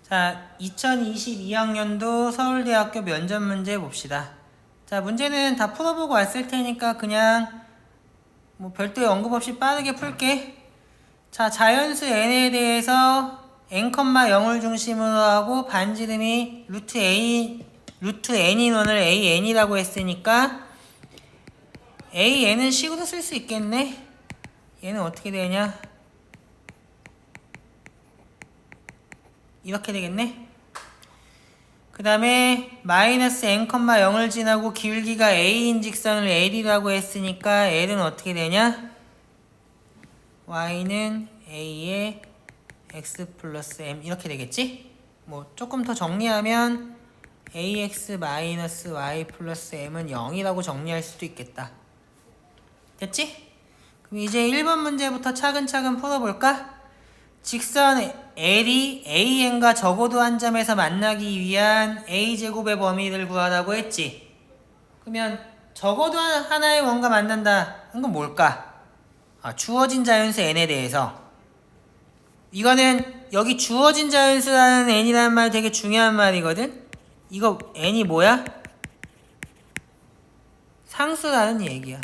자, 2022학년도 서울대학교 면접 문제 봅시다. 자, 문제는 다 풀어보고 왔을 테니까 그냥 뭐 별도의 언급 없이 빠르게 풀게. 자, 자연수 n에 대해서 n, 0을 중심으로 하고 반지름이 루트 n 인원을 an이라고 했으니까 an은 식으로 쓸 수 있겠네. 얘는 어떻게 되냐? 이렇게 되겠네. 그 다음에 마이너스 n, 0을 지나고 기울기가 a인 직선을 l이라고 했으니까 l은 어떻게 되냐? y는 a의 x 플러스 m 이렇게 되겠지? 뭐 조금 더 정리하면 ax 마이너스 y 플러스 m은 0이라고 정리할 수도 있겠다. 됐지? 그럼 이제 1번 문제부터 차근차근 풀어볼까? 직선 L이 AN과 적어도 한 점에서 만나기 위한 A제곱의 범위를 구하라고 했지. 그러면 적어도 하나의 원과 만난다. 이건 뭘까? 주어진 자연수 N에 대해서. 이거는 여기 주어진 자연수라는 N이라는 말 되게 중요한 말이거든. 이거 N이 뭐야? 상수라는 얘기야.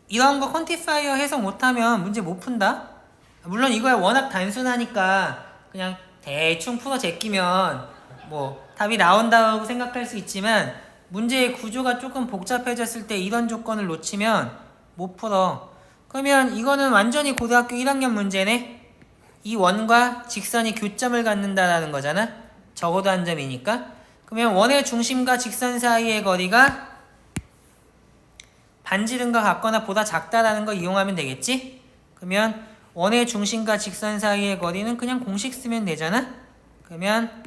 이런 거 퀀티파이어 해석 못하면 문제 못 푼다. 물론 이거야 워낙 단순하니까 그냥 대충 풀어 제끼면 뭐 답이 나온다고 생각할 수 있지만 문제의 구조가 조금 복잡해졌을 때 이런 조건을 놓치면 못 풀어. 그러면 이거는 완전히 고등학교 1학년 문제네. 이 원과 직선이 교점을 갖는다라는 거잖아. 적어도 한 점이니까. 그러면 원의 중심과 직선 사이의 거리가 반지름과 같거나 보다 작다라는 거 이용하면 되겠지? 그러면 원의 중심과 직선 사이의 거리는 그냥 공식 쓰면 되잖아? 그러면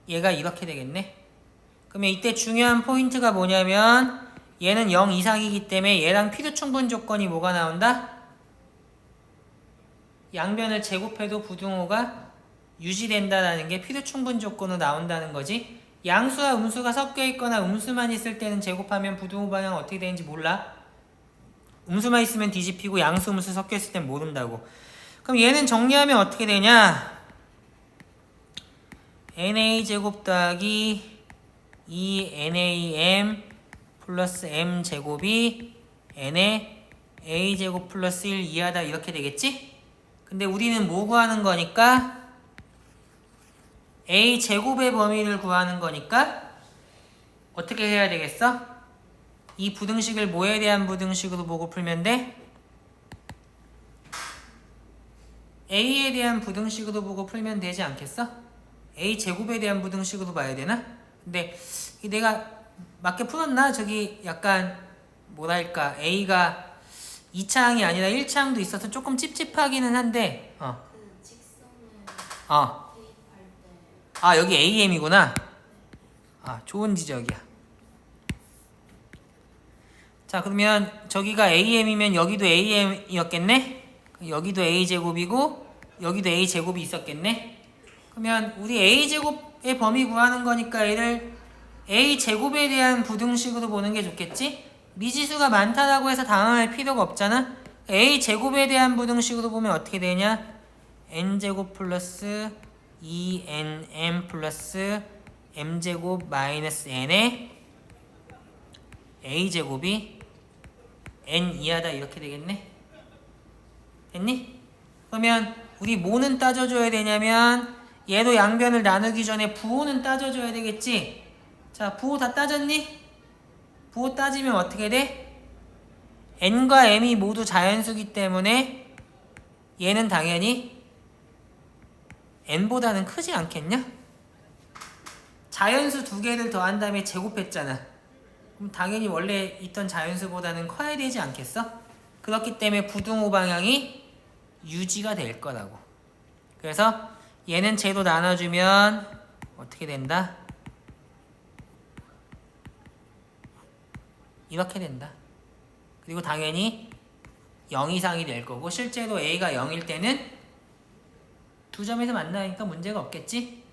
얘가 이렇게 되겠네. 그러면 이때 중요한 포인트가 뭐냐면 얘는 0 이상이기 때문에 얘랑 필요충분 조건이 뭐가 나온다? 양변을 제곱해도 부등호가 유지된다라는 게 필요충분 조건으로 나온다는 거지. 양수와 음수가 섞여 있거나 음수만 있을 때는 제곱하면 부등호 방향 어떻게 되는지 몰라. 음수만 있으면 뒤집히고 양수, 음수 섞여 있을 땐 모른다고. 그럼 얘는 정리하면 어떻게 되냐? na제곱 더하기 2nam 플러스 m제곱이 n의 a제곱 플러스 1 이하다 이렇게 되겠지? 근데 우리는 뭐 구하는 거니까? a제곱의 범위를 구하는 거니까 어떻게 해야 되겠어? 이 부등식을 뭐에 대한 부등식으로 보고 풀면 돼? a에 대한 부등식으로 보고 풀면 되지 않겠어? a제곱에 대한 부등식으로 봐야 되나? 근데 내가 맞게 풀었나? 저기 약간 뭐랄까 a가 2차항이 아니라 1차항도 있어서 조금 찝찝하기는 한데 여기 AM이구나. 좋은 지적이야. 자, 그러면 저기가 AM이면 여기도 AM이었겠네? 여기도 A제곱이고 여기도 A제곱이 있었겠네? 그러면 우리 A제곱의 범위 구하는 거니까 얘를 A제곱에 대한 부등식으로 보는 게 좋겠지? 미지수가 많다라고 해서 당황할 필요가 없잖아? A제곱에 대한 부등식으로 보면 어떻게 되냐? N제곱 플러스 2nm 플러스 m제곱 마이너스 n의 a제곱이 n 이하다 이렇게 되겠네. 됐니? 그러면 우리 뭐는 따져줘야 되냐면 얘도 양변을 나누기 전에 부호는 따져줘야 되겠지. 자, 부호 다 따졌니? 부호 따지면 어떻게 돼? n과 m이 모두 자연수기 때문에 얘는 당연히 n보다는 크지 않겠냐? 자연수 두 개를 더한 다음에 제곱했잖아. 그럼 당연히 원래 있던 자연수보다는 커야 되지 않겠어? 그렇기 때문에 부등호 방향이 유지가 될 거라고. 그래서 얘는 제로 나눠주면 어떻게 된다? 이렇게 된다. 그리고 당연히 0 이상이 될 거고 실제로 a가 0일 때는 두 점에서 만나니까 문제가 없겠지?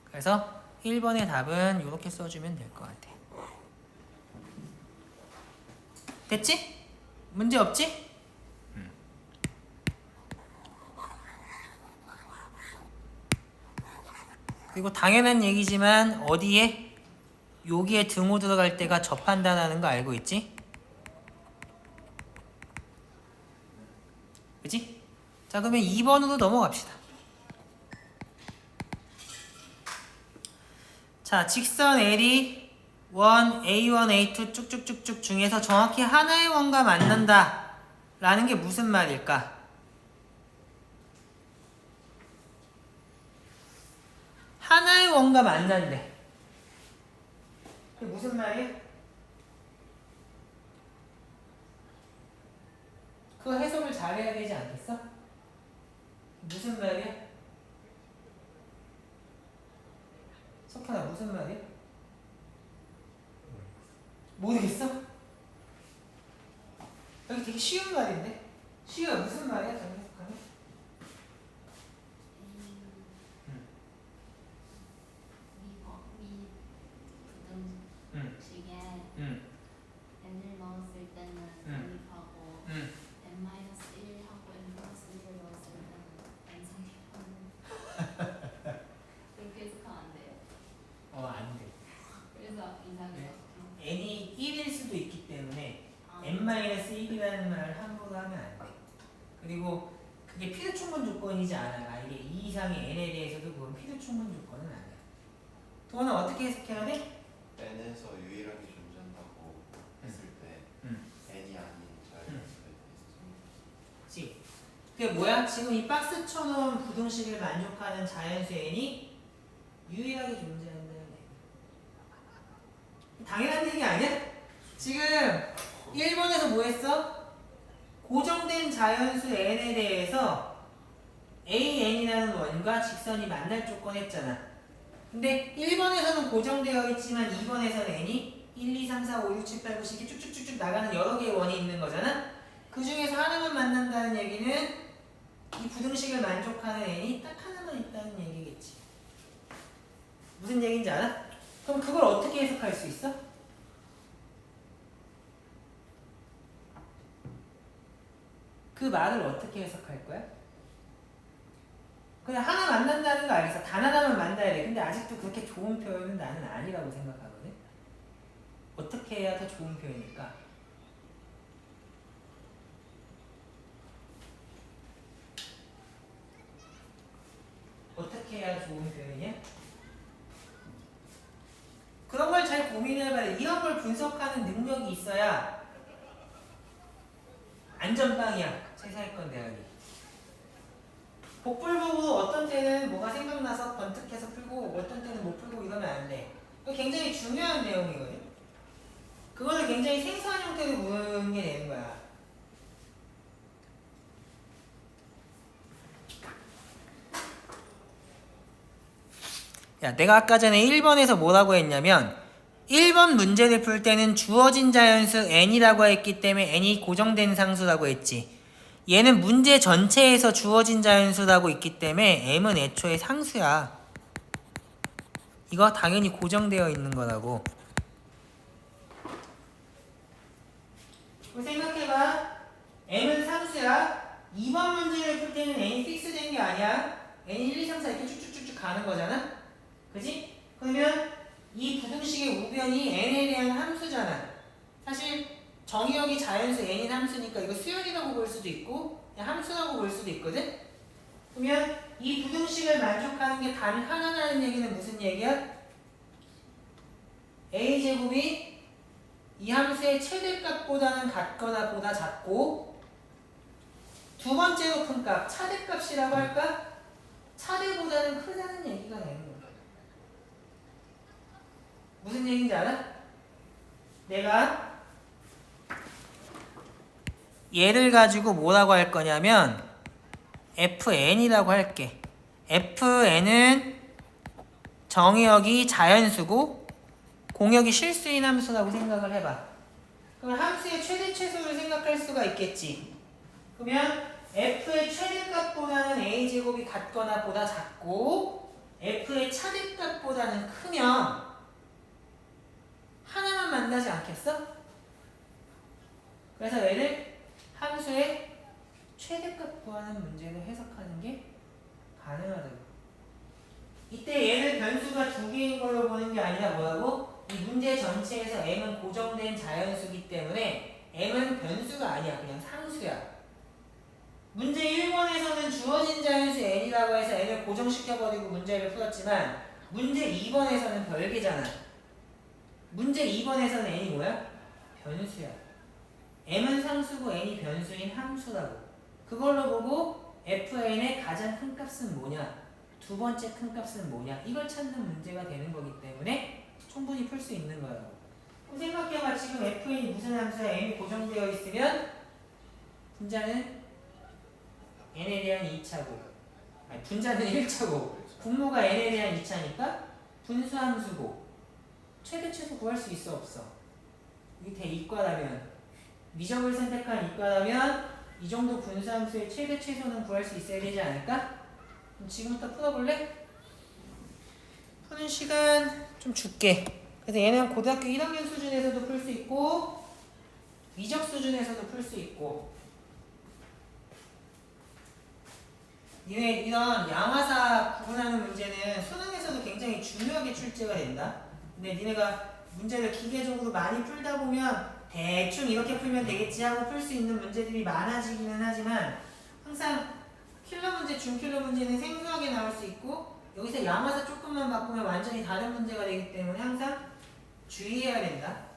그래서 1번의 답은 이렇게 써주면 될 것 같아. 됐지? 문제 없지? 그리고 당연한 얘기지만 어디에? 여기에 등호 들어갈 때가 접한다는 거 알고 있지? 그치? 자, 그러면 2번으로 넘어갑시다. 자, 직선 L이 1, A1, A2 쭉쭉쭉쭉 중에서 정확히 하나의 원과 만난다 라는 게 무슨 말일까? 하나의 원과 만난대. 그게 무슨 말이야? 그거 해석을 잘해야 되지 않겠어? 무슨 말이야? 석현아, 무슨 말이야? 모르겠어? 여기 되게 쉬운 말인데? 쉬워. 무슨 말이야? 정해석하면? 부등식에 n을 넣었을 때는 성립하고 n-1하고 n+1을 넣었을 때는 n 성립하는 그렇게 해석하면 안 돼요? 안 돼. 그래서 이상해요. n이 1일 수도 있기 때문에 n-1이라는 말을 함부로 하면 안 돼. 그리고 그게 필요 충분 조건이지 않아. 만약에 2 이상의 n에 대해서도 그건 필요 충분 조건은 아니야. 동원은 어떻게 해석해야 돼? n에서 유일하게 존재한다고 했을 때 n이 아닌 자연수가 그치? 그게 뭐야? 지금 이 박스 쳐놓은 부등식을 만족하는 자연수 n이 유일하게 존재한다는 얘기. 당연한 얘기 아니야? 지금 1번에서 뭐 했어? 고정된 자연수 n에 대해서 an이라는 원과 직선이 만날 조건 했잖아. 근데 1번에서는 고정되어 있지만 2번에서는 n이 1, 2, 3, 4, 5, 6, 7, 8, 9, 10 쭉쭉쭉쭉 나가는 여러 개의 원이 있는 거잖아. 그 중에서 하나만 만난다는 얘기는 이 부등식을 만족하는 n이 딱 하나만 있다는 얘기겠지. 무슨 얘기인지 알아? 그럼 그걸 어떻게 해석할 수 있어? 그 말을 어떻게 해석할 거야? 그냥 하나 만난다는 거 알겠어. 단 하나만 만나야 돼. 근데 아직도 그렇게 좋은 표현은 나는 아니라고 생각하거든. 어떻게 해야 더 좋은 표현일까? 어떻게 해야 좋은 표현이야? 그런 걸 잘 고민해봐야 돼. 이런 걸 분석하는 능력이 있어야 안전빵이야. 최상위권 대학이. 복불복으로 어떤 때는 뭐가 생각나서 번뜩해서 풀고 어떤 때는 못 풀고 이러면 안 돼. 그거 굉장히 중요한 내용이거든. 그거를 굉장히 생소한 형태로 묻는 게 되는 거야. 야, 내가 아까 전에 1번에서 뭐라고 했냐면 1번 문제를 풀 때는 주어진 자연수 n이라고 했기 때문에 n이 고정된 상수라고 했지. 얘는 문제 전체에서 주어진 자연수라고 있기 때문에 m은 애초에 상수야. 이거 당연히 고정되어 있는 거라고. 생각해봐. m은 상수야. 2번 문제를 풀 때는 n이 픽스된 게 아니야. n이 1, 2, 3, 4 이렇게 쭉쭉쭉쭉 가는 거잖아. 그지? 그러면 이 부등식의 우변이 n에 대한 함수잖아. 사실 정의역이 자연수 n인 함수니까 이거 수열이라고 볼 수도 있고 그냥 함수라고 볼 수도 있거든? 그러면 이 부등식을 만족하는 게 단 하나라는 얘기는 무슨 얘기야? a제곱이 이 함수의 최대값보다는 같거나 보다 작고 두 번째로 큰 값, 차대값이라고 할까? 차대보다는 크다는 얘기가 되는 거야. 무슨 얘기인지 알아? 내가 얘를 가지고 뭐라고 할 거냐면 fn이라고 할게. fn은 정의역이 자연수고 공역이 실수인 함수라고 생각을 해봐. 그럼 함수의 최대 최소를 생각할 수가 있겠지. 그러면 f의 최대값보다는 a제곱이 같거나 보다 작고 f의 차대값보다는 크면 하나만 만나지 않겠어? 그래서 얘를 함수의 최대값 구하는 문제로 해석하는 게 가능하다고. 이때 얘는 변수가 두 개인 걸로 보는 게 아니라 뭐라고? 이 문제 전체에서 m은 고정된 자연수기 때문에 m은 변수가 아니야. 그냥 상수야. 문제 1번에서는 주어진 자연수 n이라고 해서 n을 고정시켜버리고 문제를 풀었지만 문제 2번에서는 별개잖아. 문제 2번에서는 n이 뭐야? 변수야. m은 상수고 n이 변수인 함수라고. 그걸로 보고 fn의 가장 큰 값은 뭐냐? 두 번째 큰 값은 뭐냐? 이걸 찾는 문제가 되는 거기 때문에 충분히 풀 수 있는 거예요. 그럼 생각해봐. 지금 fn이 무슨 함수야? n이 고정되어 있으면 분자는 n에 대한 2차고, 아니 분자는 1차고, 분모가 n에 대한 2차니까 분수함수고, 최대 최소 구할 수 있어 없어? 이게 대이과라면, 미적을 선택한 이과라면 이 정도 분수함수의 최대 최소는 구할 수 있어야 되지 않을까? 그럼 지금부터 풀어볼래? 푸는 시간 좀 줄게. 그래서 얘는 고등학교 1학년 수준에서도 풀 수 있고 미적 수준에서도 풀 수 있고, 니네 이런 양화사 구분하는 문제는 수능에서도 굉장히 중요하게 출제가 된다. 근데 니네가 문제를 기계적으로 많이 풀다 보면 대충 이렇게 풀면 되겠지 하고 풀 수 있는 문제들이 많아지기는 하지만 항상 킬러 문제, 준킬러 문제는 생소하게 나올 수 있고 여기서 양화사 조금만 바꾸면 완전히 다른 문제가 되기 때문에 항상 주의해야 된다.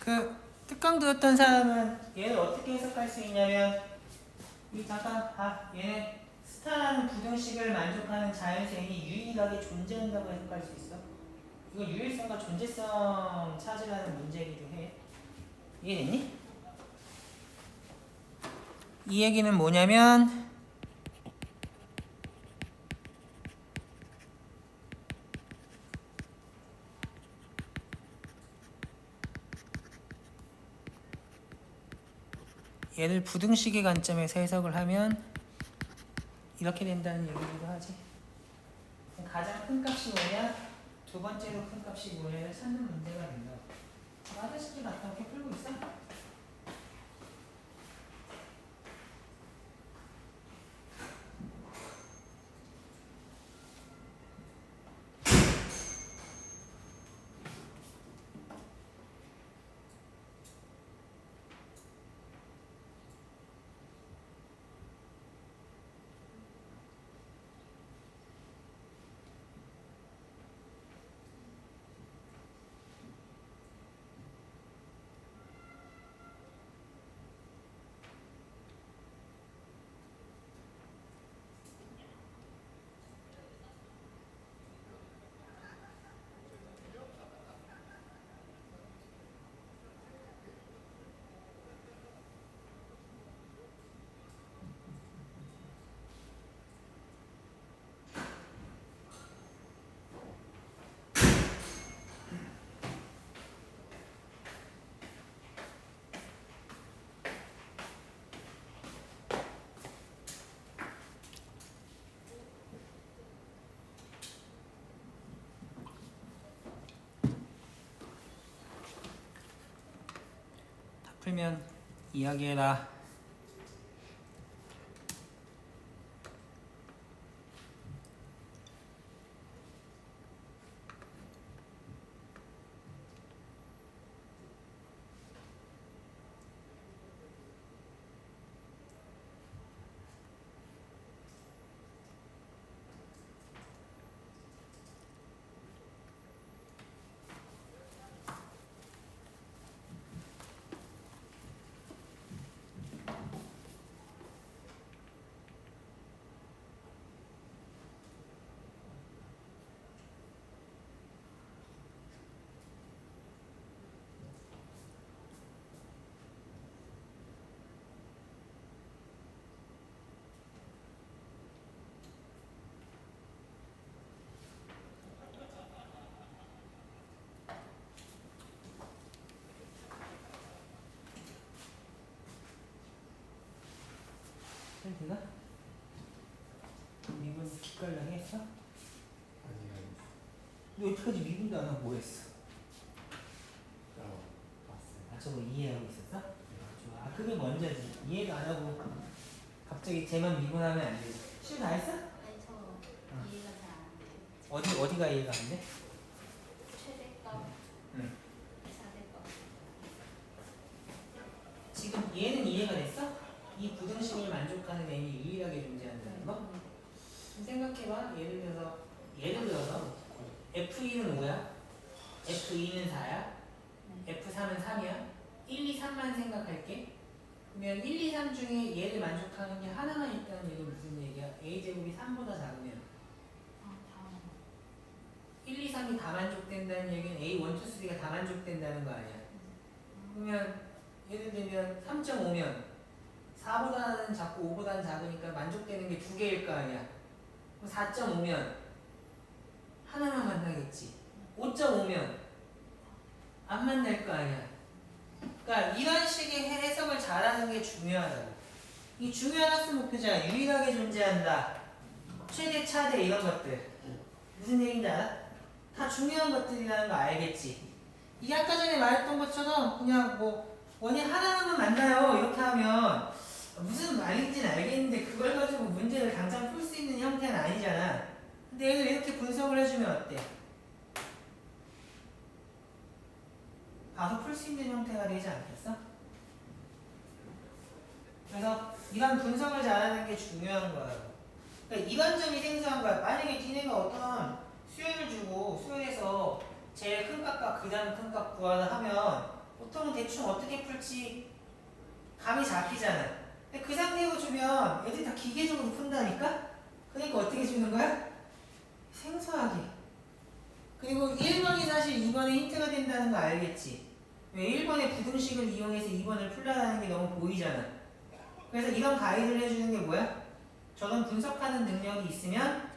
그 특강 들었던 사람은 얘를 어떻게 해석할 수 있냐면 이 잠깐 얘는 스타라는 부등식을 만족하는 자연수 n이 유일하게 존재한다고 해석할 수 있어. 이거 유일성과 존재성 찾으라는 문제이기도 해. 이해됐니? 이 얘기는 뭐냐면 얘를 부등식의 관점에서 해석을 하면 이렇게 된다는 얘기기도 하지. 가장 큰 값이 뭐냐, 두 번째로 큰 값이 뭐냐를 찾는 문제가 된다. 아저씨들 갔다 이렇게 풀고 있어? 풀면 이야기해라. 네가? 미분 기깔나게 했어? 아니요. 너 여태까지 미분도 안 하고 뭐 했어? 봤어요. 아 저거 이해하고 있었어? 좋아. 아 그게 먼저지. 이해도 안 하고 갑자기 쟤만 미분하면 안 되지. 실 다 했어? 아니 저 이해가 잘 안 돼요. 어디가 이해가 안 돼? 최대값, 응. 좌대값. 지금 얘는 이해가 됐어? 이 부등식을 만족하는 n이 유일하게 존재한다는 거? 좀 생각해봐. 예를 들어서 F2는 5야, F2는 4야, F3은 3이야. 1, 2, 3만 생각할게. 그러면 1, 2, 3 중에 얘를 만족하는 게 하나만 있다는 얘기는 무슨 얘기야? a제곱이 3보다 작으면 아 다음. 1, 2, 3이 다 만족된다는 얘기는 a, 1, 2, 3가 다 만족된다는 거 아니야? 그러면 예를 들면 3.5면 4보다는 작고 5보다는 작으니까 만족되는 게 두 개일 거 아니야? 그럼 4.5면 하나만 만나겠지. 5.5면 안 만날 거 아니야. 그러니까 이런 식의 해석을 잘하는 게 중요하다고. 이 중요한 학습 목표잖아. 유일하게 존재한다. 최대, 차대 이런 것들. 무슨 얘기인지 알아? 다 중요한 것들이라는 거 알겠지? 이게 아까 전에 말했던 것처럼 그냥 뭐 원인 하나만 만나요 이렇게 하면 무슨 말인지는 알겠는데 그걸 가지고 문제를 당장 풀 수 있는 형태는 아니잖아. 근데 얘를 이렇게 분석을 해주면 어때? 바로 풀 수 있는 형태가 되지 않겠어? 그래서 이런 분석을 잘하는 게 중요한 거야. 그러니까 이런 점이 생소한 거야. 만약에 니네가 어떤 수열을 주고 수열에서 제일 큰 값과 그 다음 큰 값 구하라 하면 보통은 대충 어떻게 풀지 감이 잡히잖아. 근데 그 상태로 주면 애들이 다 기계적으로 푼다니까? 그러니까 어떻게 주는 거야? 생소하게. 그리고 1번이 사실 2번에 힌트가 된다는 거 알겠지? 왜 1번의 부등식을 이용해서 2번을 풀라는 게 너무 보이잖아. 그래서 이런 가이드를 해주는 게 뭐야? 저런 분석하는 능력이 있으면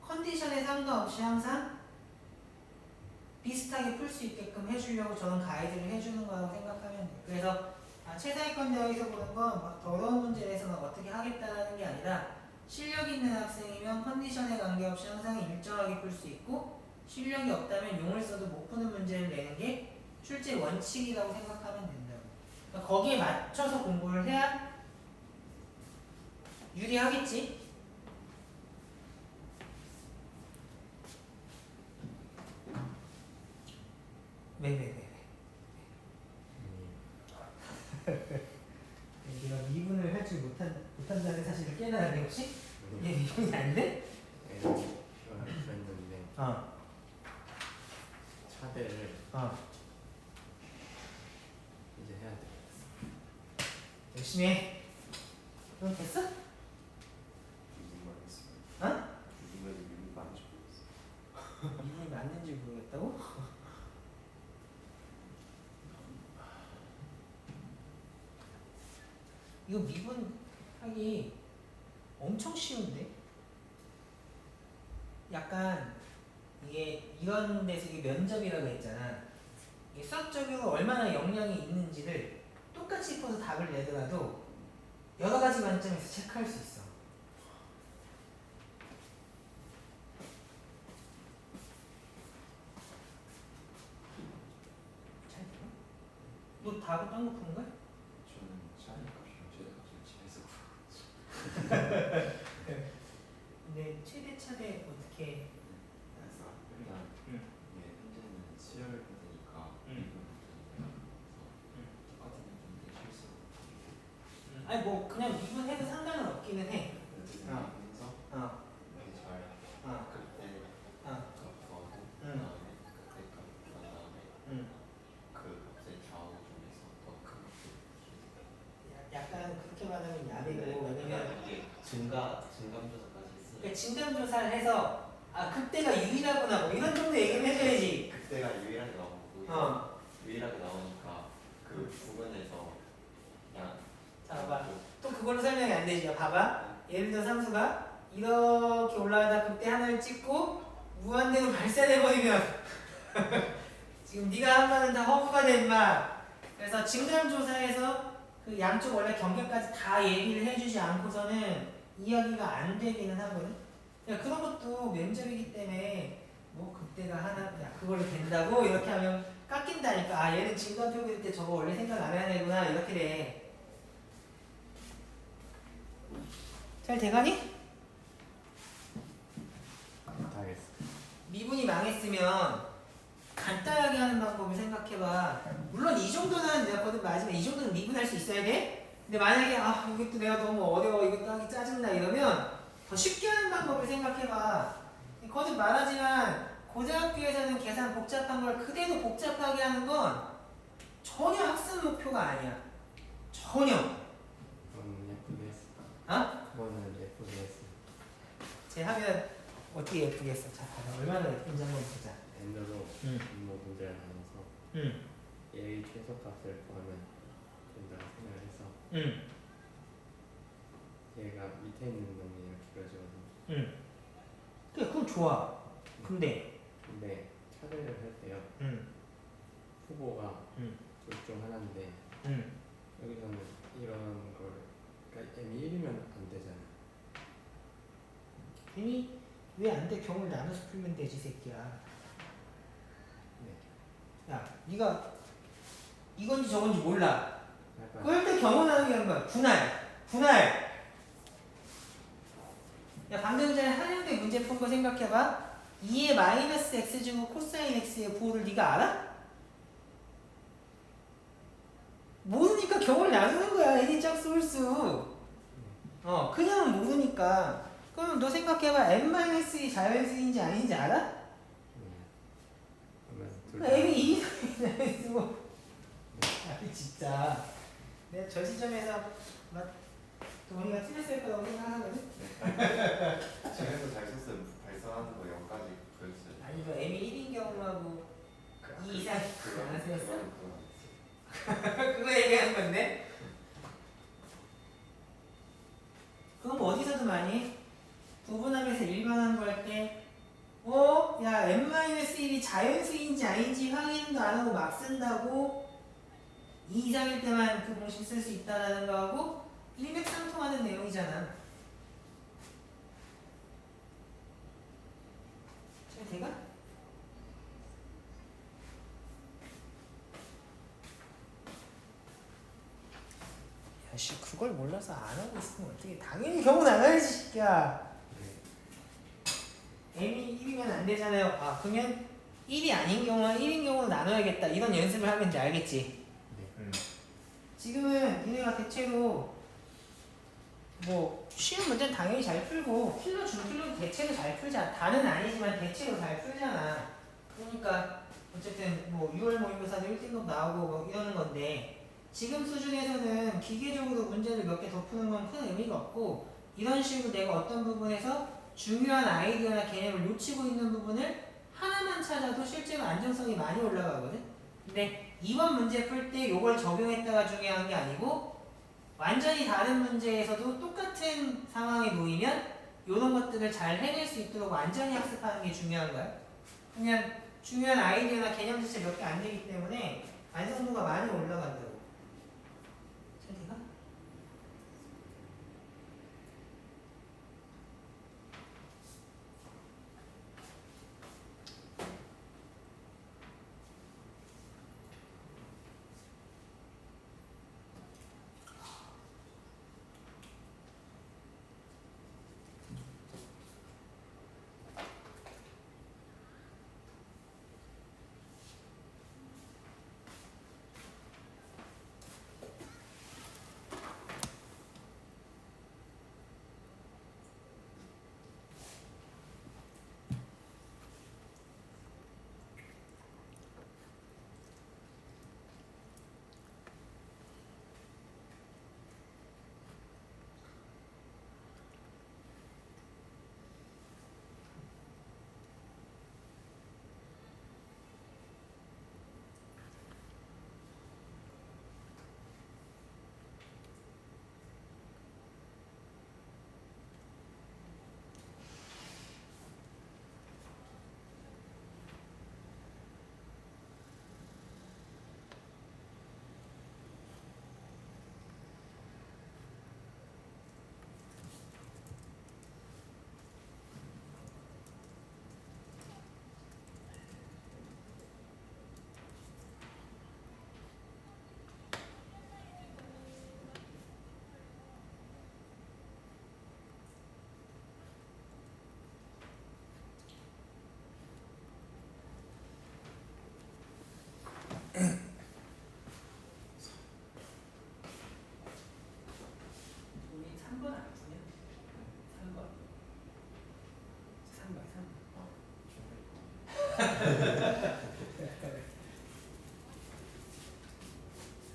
컨디션에 상관없이 항상 비슷하게 풀 수 있게끔 해주려고 저런 가이드를 해주는 거라고 생각하면 돼. 그래서 최상위권 대학에서 보는 건 막 더러운 문제에 대해서 막 어떻게 하겠다는 게 아니라 실력 있는 학생이면 컨디션에 관계없이 항상 일정하게 풀 수 있고 실력이 없다면 용을 써도 못 푸는 문제를 내는 게 출제 원칙이라고 생각하면 된다고. 그러니까 거기에 맞춰서 공부를 해야 유리하겠지? 왜? 내가 미분을 할 줄 못한다는 사실을 깨달아 내 혹시? 얘 미분이 안 돼? 했는데 차대를 이제 해야 돼. 열심히 해. 그럼 됐어? 무슨 말했어요? 무슨 말이 미분 맞지 모르겠어. 미분이 맞는지 모르겠다고? 이거 미분하기 엄청 쉬운데? 약간 이게 이런 데서 이게 면접이라고 했잖아. 이게 수학적으로 얼마나 역량이 있는지를 똑같이 풀어서 답을 내더라도 여러 가지 관점에서 체크할 수 있어. 잘 들어? 너 답을 딴거 푸는 거야? 저는 차대값이랑 최대값을 집에서 근데 최대 차대 어떻게? 그래서 일단 이게 현재는 수열되니까 똑같은 문제인데 실수. 아니 뭐 그냥 미분해도 상관은 없기는 해. 그래서 이게 잘 그때 값하고 그다음에 그때 값 그다음에 그 값의 좌우 중에서 더 큰 값을 약간 그렇게 말하면 야비고 왜냐면 이게 증감조사까지 했어요. 그러니까 진단조사를 해서 그때가 유일하구나 뭐 이런 정도 얘기를 해줘야지. 그때가 유일하게 나오고 유일하게 나오니까 그 부분에서 그냥 자 봐봐. 또 그걸로 설명이 안 되지. 봐봐. 예를 들어 상수가 이렇게 올라가다 그때 하나를 찍고 무한대로 발산해버리면 지금 네가 한 말은 다 허구가 된 말. 그래서 진단조사에서 그 양쪽 원래 경계까지 다 얘기를 해주지 않고서는 이야기가 안 되기는 하거든. 야, 그런 것도 면접이기 때문에 뭐 그때가 하나 야 그걸로 된다고 이렇게 하면 깎인다니까. 아 얘는 진단표기일 때 저거 원래 생각 안 해야 되구나 이렇게 돼. 잘 돼가니? 알겠어. 미분이 망했으면 간단하게 하는 방법을 생각해봐. 물론 이 정도는 내가 거듭 말하지만 이 정도는 미분할 수 있어야 돼. 근데 만약에 아 이것도 내가 너무 어려워 이것도 하기 짜증나 이러면 더 쉽게 하는 방법을 생각해봐. 거듭 말하지만 고등학교에서는 계산 복잡한 걸 그대로 복잡하게 하는 건 전혀 학습 목표가 아니야. 전혀. 그거는 예쁘게 했어. 어? 그거는 예쁘게 했어. 제 하면 어떻게 예쁘게 했어? 자, 봐봐. 얼마나 예쁜지 한번 보자. N으로 응. 분모 문제를 나눠서 응. 얘의 최소값을 구하면 된다고 생각을 해서 응. 얘가 밑에 있는 놈이 이렇게 그려지거든. 응. 그래, 그럼 좋아. 근데 근데 차례를 할 때요. 응. 후보가 응. 둘 중 하나인데 응. 여기서는 이런 걸 그러니까 m이 1이면 안 되잖아. 괜히 왜 안 돼? 경우를 나눠서 풀면 되지, 새끼야. 네. 야, 네가 이건지 저건지 몰라. 약간 그럴 때 경우 나누기 하는 거야. 분할. 야, 방금 전에 한영대 문제 푼 거 생각해봐. 2의 마이너스 x 제곱 코사인 x의 부호를 네가 알아? 모르니까 경우를 나누는 거야. 애니 짝수 홀수. 그냥 모르니까. 그럼 너 생각해봐. n-1이 자연수인지 아닌지 알아? 그러면 둘 그러니까 m이 2는 쓰고. 아니 진짜. 내가 저 시점에서 막 동의가 틀렸을 거라고 생각하거든. 집에서 잘 썼으면 발산하는 거 0까지 보였어요. 아니 뭐 m이 1인 경우하고 2 이상 안 쓰였어? 그거 얘기하는 건데? 그건 뭐 어디서도 많이 부분함에서 일반한 거 할 때 야 n-1이 자연수인지 아닌지 확인도 안 하고 막 쓴다고 2 이상일 때만 그 공식 쓸 수 있다라는 거하고 일맥상통하는 내용이잖아. 잘 돼가? 야씨 그걸 몰라서 안 하고 있으면 어떻게 당연히 경우 나눠야지 새끼야. m이 1이면 안 되잖아요. 아 그러면 1이 아닌 경우와 1인 경우로 나눠야겠다. 이런 연습을 하면 이제 알겠지. 네. 지금은 니네가 대체로 뭐 쉬운 문제는 당연히 잘 풀고 필러 준필러도 대체로 잘 풀잖아. 다는 아니지만 대체로 잘 풀잖아. 그러니까 어쨌든 뭐 6월 모의고사도 1등급 나오고 뭐 이러는 건데 지금 수준에서는 기계적으로 문제를 몇 개 더 푸는 건 큰 의미가 없고 이런 식으로 내가 어떤 부분에서 중요한 아이디어나 개념을 놓치고 있는 부분을 하나만 찾아도 실제로 안정성이 많이 올라가거든. 근데 이번 문제 풀 때 이걸 적용했다가 중요한 게 아니고 완전히 다른 문제에서도 똑같은 상황에 놓이면 이런 것들을 잘 해낼 수 있도록 완전히 학습하는 게 중요한 거야. 그냥 중요한 아이디어나 개념 자체 몇 개 안 되기 때문에 완성도가 많이 올라간다고. 잘 되나?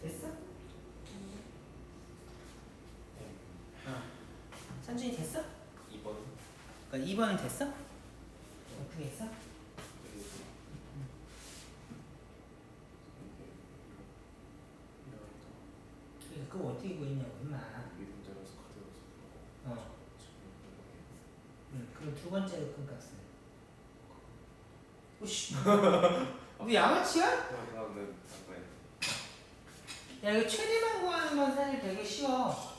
됐어? 천준이 됐어? 2번. 그러니까 2번은 됐어? 어떻게 했어? 그거 어떻게 구했냐고 임마. 미분자라서 카드라서. 어. 그리고 두 번째로 큰 값은 오씨 너 양아치야? 다음은 아까 야 이거 최대만 구하는 건 사실 되게 쉬워.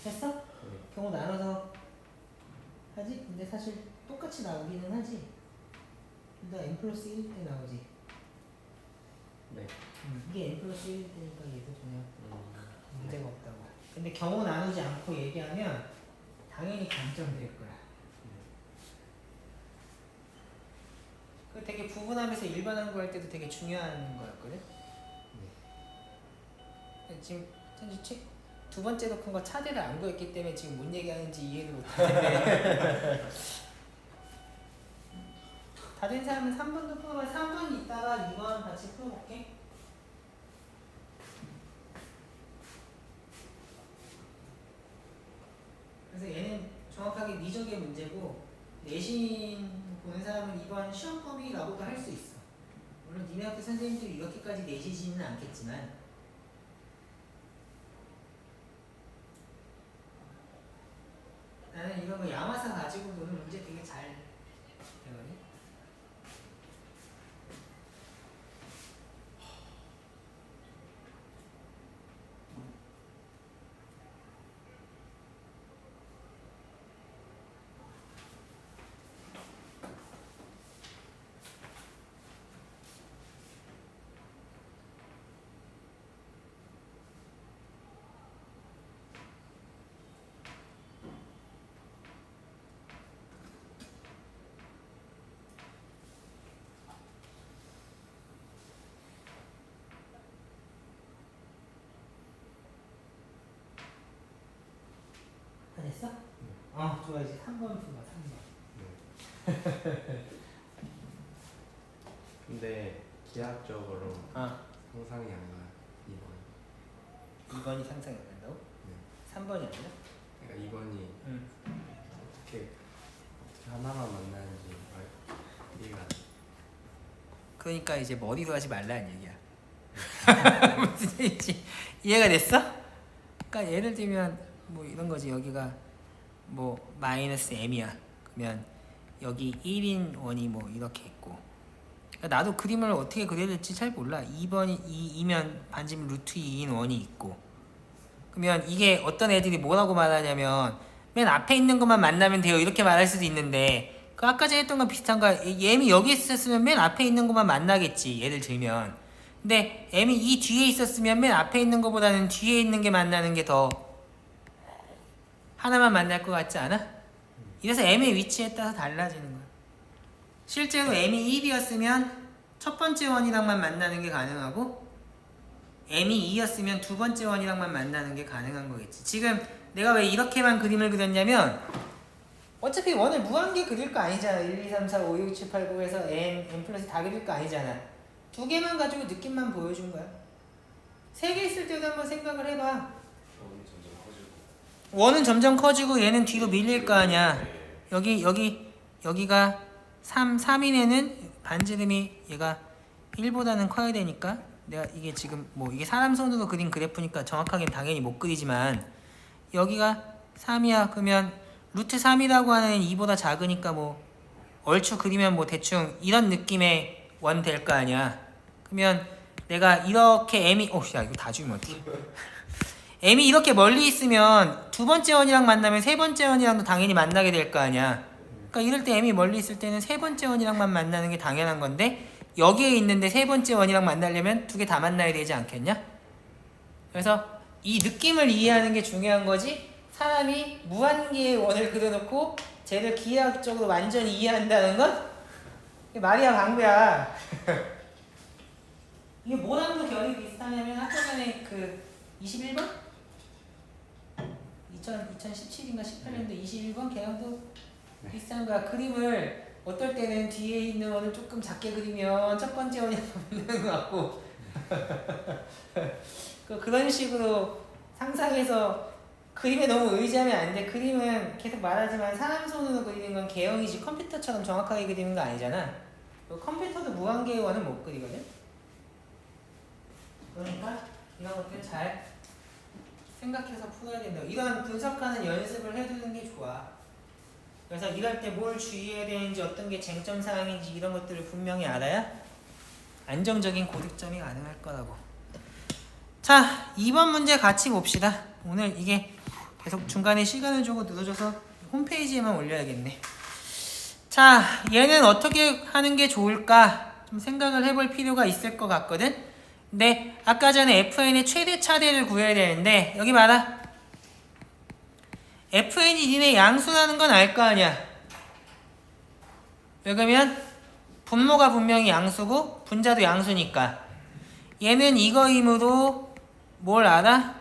됐어? 경우 나눠서 하지? 근데 사실 똑같이 나오기는 하지. 일단 n 플러스 1일 때 나오지. 네. 이게 n 플러스 1일 때니까 얘도 전혀 문제가 없다고. 근데 경우 나누지 않고 얘기하면 당연히 감점될 거야. 그 되게 부분하면서 일반항 구할 때도 되게 중요한 거였거든. 지금 현재 두 번째로 큰 거 차대를 안 구했기 때문에 지금 뭔 얘기하는지 이해를 못하는데 다 된 사람은 3번도 풀어봐. 3번 있다가 2번 같이 풀어볼게. 그래서 얘는 정확하게 미적의 문제고 내신 보는 사람은 이번 시험 범위라고도 할 수 있어. 물론 니네 학교 선생님들이 이렇게까지 내시지는 않겠지만 나는 이런 거 야마사 가지고 노는 문제 되게 잘 되거든. 다 됐어? 좋아. 이제 3번 풀어. 3번. 근데 기하학적으로 어. 상상이 안 가요. 2번. 2번이 상상이 안 된다고? 네. 3번이 아니야? 그러니까 2번이 응. 어떻게 하나만 만나는지 이해가 안 돼. 그러니까 이제 머리로 하지 말라는 얘기야. 무슨 얘기지? 이해가 됐어? 그러니까 예를 들면 뭐 이런 거지. 여기가 뭐 마이너스 m이야. 그러면 여기 1인 원이 뭐 이렇게 있고. 그러니까 나도 그림을 어떻게 그려야 될지 잘 몰라. 2번이 2면 반지름 루트 2인 원이 있고. 그러면 이게 어떤 애들이 뭐라고 말하냐면 맨 앞에 있는 것만 만나면 돼요 이렇게 말할 수도 있는데 그 아까 전에 했던 거 비슷한 거야. m이 여기 있었으면 맨 앞에 있는 것만 만나겠지 예를 들면. 근데 m이 이 뒤에 있었으면 맨 앞에 있는 것보다는 뒤에 있는 게 만나는 게 더 하나만 만날 것 같지 않아? 이래서 m의 위치에 따라서 달라지는 거야. 실제로 m이 1이었으면 첫 번째 원이랑만 만나는 게 가능하고 m이 2였으면 두 번째 원이랑만 만나는 게 가능한 거겠지. 지금 내가 왜 이렇게만 그림을 그렸냐면 어차피 원을 무한개 그릴 거 아니잖아. 1, 2, 3, 4, 5, 6, 7, 8, 9 해서 n 플러스 다 그릴 거 아니잖아. 두 개만 가지고 느낌만 보여준 거야. 세 개 있을 때도 한번 생각을 해봐. 원이 점점 커지고. 원은 점점 커지고 얘는 뒤로 밀릴 거 아니야. 네. 여기가 3인 애는 반지름이 얘가 1보다는 커야 되니까 내가 이게 지금 뭐 이게 사람 손으로 그린 그래프니까 정확하게 당연히 못 그리지만 여기가 3이야. 그러면 루트 3이라고 하는 애는 2보다 작으니까 뭐 얼추 그리면 뭐 대충 이런 느낌의 원 될 거 아니야. 그러면 내가 이렇게 m이 야 이거 다 주면 어떡해. m이 이렇게 멀리 있으면 두 번째 원이랑 만나면 세 번째 원이랑도 당연히 만나게 될 거 아니야. 그러니까 이럴 때 m이 멀리 있을 때는 세 번째 원이랑만 만나는 게 당연한 건데 여기에 있는데 세 번째 원이랑 만나려면 두 개 다 만나야 되지 않겠냐? 그래서 이 느낌을 이해하는 게 중요한 거지. 사람이 무한계의 원을 그려놓고 쟤를 기하학적으로 완전히 이해한다는 건 이게 말이야 방구야. 이게 뭐랑도 결이 비슷하냐면 아까 전에 그 21번? 2017인가 18년도 21번 걔랑도 비슷한 거야. 그림을 어떨 때는 뒤에 있는 원을 조금 작게 그리면 첫 번째 원이 보이는 것 같고 그런 식으로 상상해서 그림에 너무 의지하면 안 돼. 그림은 계속 말하지만 사람 손으로 그리는 건 개형이지 컴퓨터처럼 정확하게 그리는 거 아니잖아. 컴퓨터도 무한계의 원은 못 그리거든. 그러니까 이런 것들 잘 생각해서 풀어야 된다. 이런 분석하는 연습을 해두는 게 좋아. 그래서 이럴 때 뭘 주의해야 되는지 어떤 게 쟁점 사항인지 이런 것들을 분명히 알아야 안정적인 고득점이 가능할 거라고. 자, 2번 문제 같이 봅시다. 오늘 이게 계속 중간에 시간을 주고 늘어져서 홈페이지에만 올려야겠네. 자, 얘는 어떻게 하는 게 좋을까 좀 생각을 해볼 필요가 있을 것 같거든. 근데 아까 전에 fn의 최대 차례를 구해야 되는데 여기 봐라. fn이 니네 양수라는 건 알 거 아니야. 왜 그러면 분모가 분명히 양수고 분자도 양수니까 얘는 이거이므로 뭘 알아?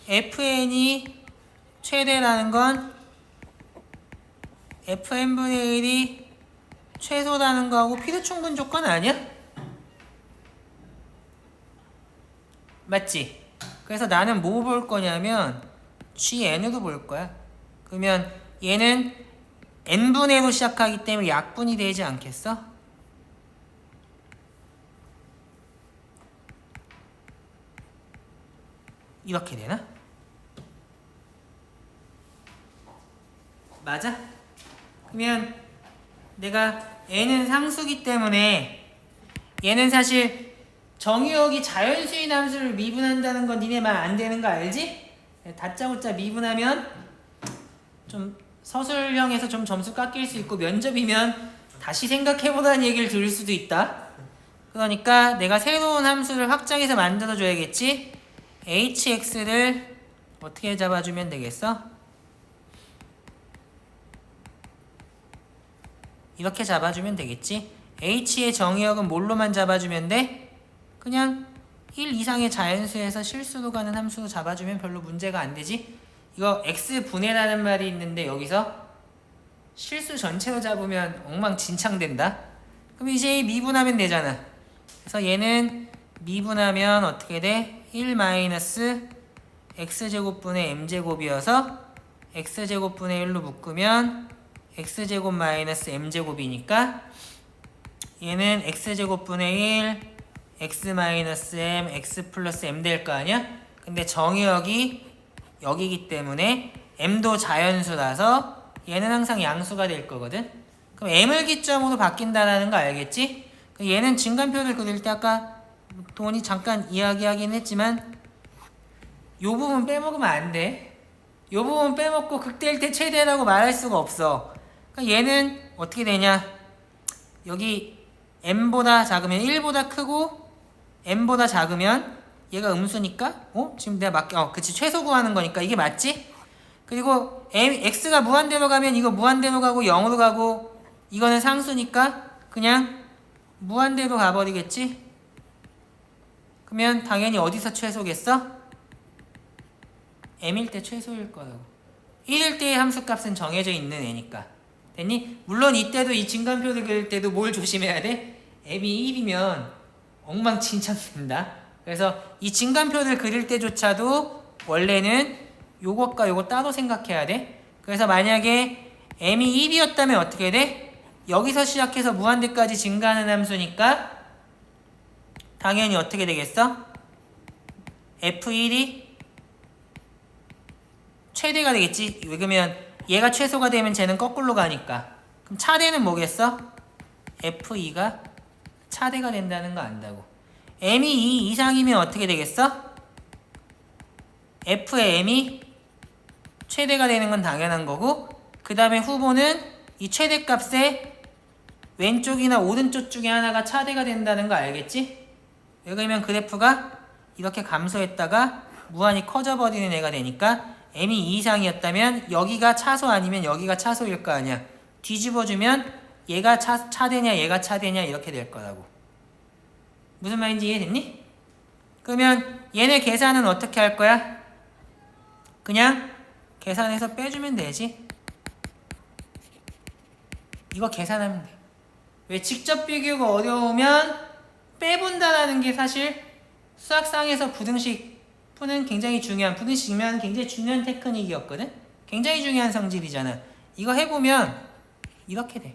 fn이 최대라는 건 fn분의 1이 최소라는 거하고 필요충분 조건 아니야? 맞지? 그래서 나는 뭐 볼 거냐면 GN으로 볼 거야. 그러면 얘는 n분의 1로 시작하기 때문에 약분이 되지 않겠어? 이렇게 되나? 맞아? 그러면 내가 n은 상수기 때문에 얘는 사실 정유역이 자연수인 함수를 미분한다는 건 니네 말 안 되는 거 알지? 다짜고짜 미분하면 좀 서술형에서 좀 점수 깎일 수 있고 면접이면 다시 생각해보라는 얘기를 들을 수도 있다. 그러니까 내가 새로운 함수를 확장해서 만들어줘야겠지. hx를 어떻게 잡아주면 되겠어? 이렇게 잡아주면 되겠지. h의 정의역은 뭘로만 잡아주면 돼? 그냥 1 이상의 자연수에서 실수로 가는 함수로 잡아주면 별로 문제가 안 되지. 이거 x분해라는 말이 있는데 여기서 실수 전체로 잡으면 엉망진창된다. 그럼 이제 미분하면 되잖아. 그래서 얘는 미분하면 어떻게 돼? 1 마이너스 x제곱분의 m제곱이어서 x제곱분의 1로 묶으면 x제곱 마이너스 m제곱이니까 얘는 x제곱분의 1 x 마이너스 m x 플러스 m 될 거 아니야? 근데 정의역이 여기기 때문에 m도 자연수라서 얘는 항상 양수가 될 거거든. 그럼 m을 기점으로 바뀐다라는 거 알겠지? 얘는 증간표를 그릴 때 아까 동원이 잠깐 이야기하긴 했지만 요 부분 빼먹으면 안 돼. 요 부분 빼먹고 극대일 때 최대라고 말할 수가 없어. 그러니까 얘는 어떻게 되냐? 여기 m보다 작으면 1보다 크고 m보다 작으면 얘가 음수니까 지금 내가 그치 최소 구하는 거니까 이게 맞지? 그리고 x가 무한대로 가면 이거 무한대로 가고 0으로 가고 이거는 상수니까 그냥 무한대로 가버리겠지? 그러면 당연히 어디서 최소겠어? m일 때 최소일 거라고. 1일 때의 함수값은 정해져 있는 애니까. 됐니? 물론 이때도 이 증간표를 그릴 때도 뭘 조심해야 돼? m이 1이면 엉망진창 된다. 그래서 이 증간표를 그릴 때조차도 원래는 요것과 요거 따로 생각해야 돼. 그래서 만약에 m이 1이었다면 어떻게 돼? 여기서 시작해서 무한대까지 증가하는 함수니까 당연히 어떻게 되겠어? f1이 최대가 되겠지. 왜 그러면 얘가 최소가 되면 쟤는 거꾸로 가니까. 그럼 차대는 뭐겠어? f2가 차대가 된다는 거 안다고. m이 2 이상이면 어떻게 되겠어? f의 m이 최대가 되는 건 당연한 거고, 그 다음에 후보는 이 최대값의 왼쪽이나 오른쪽 중에 하나가 차대가 된다는 거 알겠지? 그러면 그래프가 이렇게 감소했다가 무한히 커져버리는 애가 되니까 m이 2 이상이었다면 여기가 차소 아니면 여기가 차소일 거 아니야. 뒤집어주면 얘가 차대냐 얘가 차대냐 이렇게 될 거라고. 무슨 말인지 이해됐니? 그러면 얘네 계산은 어떻게 할 거야? 그냥 계산해서 빼주면 되지. 이거 계산하면 돼. 왜 직접 비교가 어려우면 빼본다라는 게 사실 수학상에서 부등식 푸는 굉장히 중요한, 부등식이면 굉장히 중요한 테크닉이었거든? 굉장히 중요한 성질이잖아. 이거 해보면 이렇게 돼.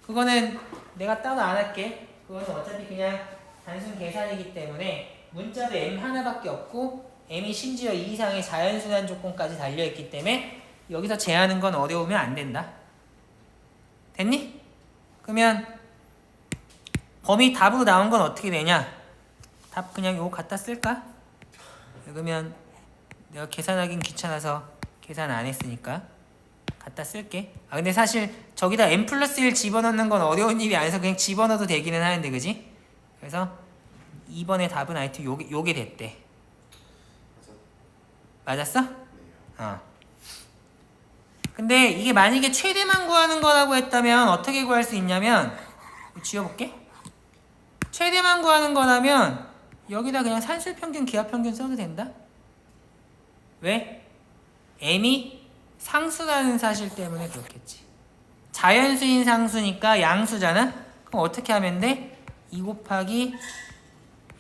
그거는 내가 따로 안 할게. 그거는 어차피 그냥 단순 계산이기 때문에 문자도 m 하나밖에 없고 m이 심지어 2 이상의 자연순환 조건까지 달려있기 때문에 여기서 제하는 건 어려우면 안 된다. 됐니? 그러면 범위 답으로 나온 건 어떻게 되냐? 답 그냥 요거 갖다 쓸까? 그러면 내가 계산하긴 귀찮아서 계산 안 했으니까 갖다 쓸게. 아 근데 사실 저기다 m 플러스 1 집어넣는 건 어려운 일이 아니어서 그냥 집어넣어도 되기는 하는데, 그지? 그래서 2번의 답은 하여튼 요게 됐대. 맞았어? 어. 근데 이게 만약에 최대만 구하는 거라고 했다면 어떻게 구할 수 있냐면, 지워볼게. 최대만 구하는 거라면 여기다 그냥 산술평균, 기하평균 써도 된다. 왜? m이 상수라는 사실 때문에 그렇겠지. 자연수인 상수니까 양수잖아? 그럼 어떻게 하면 돼? 2 곱하기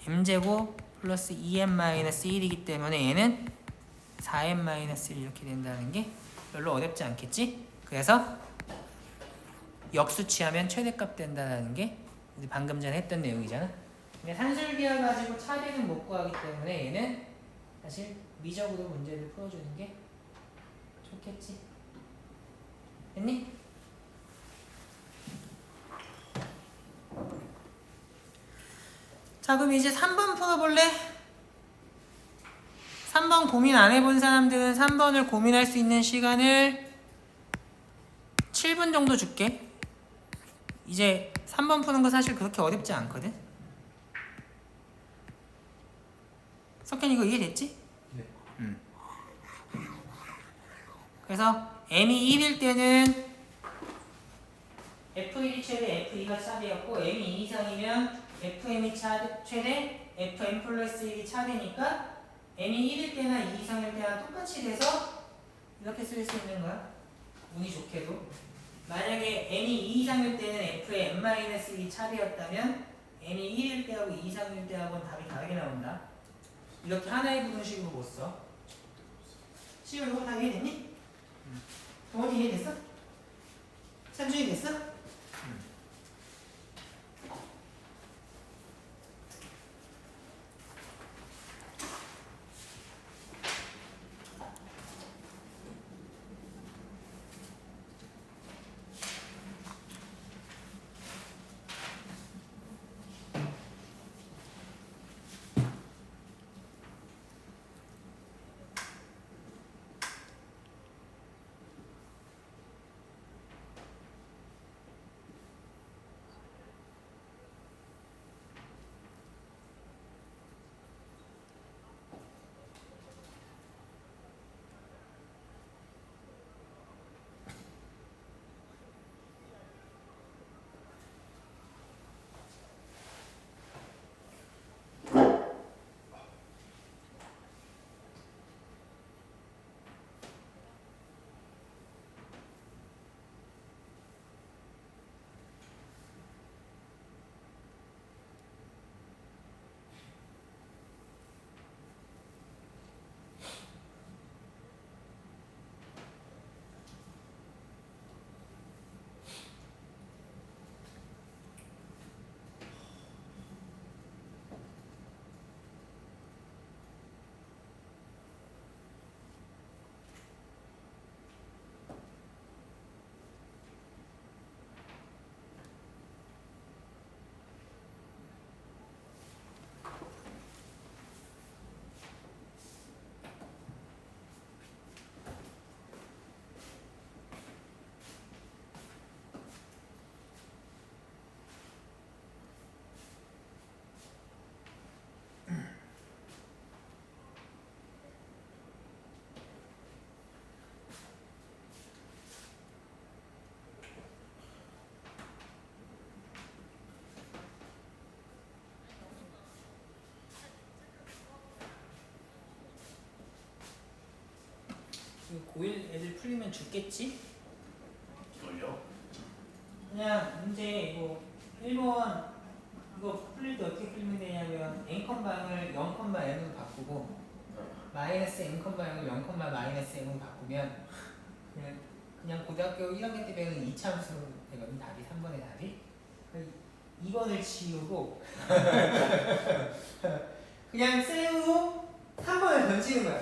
m제곱 플러스 2m-1이기 때문에 얘는 4m-1 이렇게 된다는 게 별로 어렵지 않겠지? 그래서 역수치하면 최대값 된다는 게 우리 방금 전에 했던 내용이잖아. 근데 산술기하 가지고 차대는 못 구하기 때문에 얘는 사실 미적으로 문제를 풀어주는 게 좋겠지. 됐니? 자, 그럼 이제 3번 풀어볼래? 3번 고민 안 해본 사람들은 3번을 고민할 수 있는 시간을 7분 정도 줄게. 이제 3번 푸는 거 사실 그렇게 어렵지 않거든? 석현 이거 이해됐지? 네. 그래서 m이 1일 때는 f1이 최대, f2가 차대였고 m이 2 이상이면 fm이 최대, fm 플러스 1이 차대니까 m이 1일 때나 2 이상일 때나 똑같이 돼서 이렇게 쓸 수 있는 거야. 운이 좋게도. 만약에 m이 2 이상일 때는 f의 m-1이 차대였다면 m이 1일 때하고 2 이상일 때하고는 답이 다르게 나온다. 이렇게 하나의 부등식으로 못 써. 시우 이거 다 이해됐니? 동원이 이해됐어? 산준이 됐어? 고1 애들 풀리면 죽겠지? 졸려? 그냥 문제 이거 1번 이거 풀릴 때 어떻게 풀면 되냐면 n,방을 0,m으로 바꾸고 마이너스 n,0을 0,-m으로 바꾸면 그냥 고등학교 1학년 때 배우는 이차함수로 되거든. 답이 3번의 답이. 2번을 지우고 그냥 세우고 3번을 던지는 거야.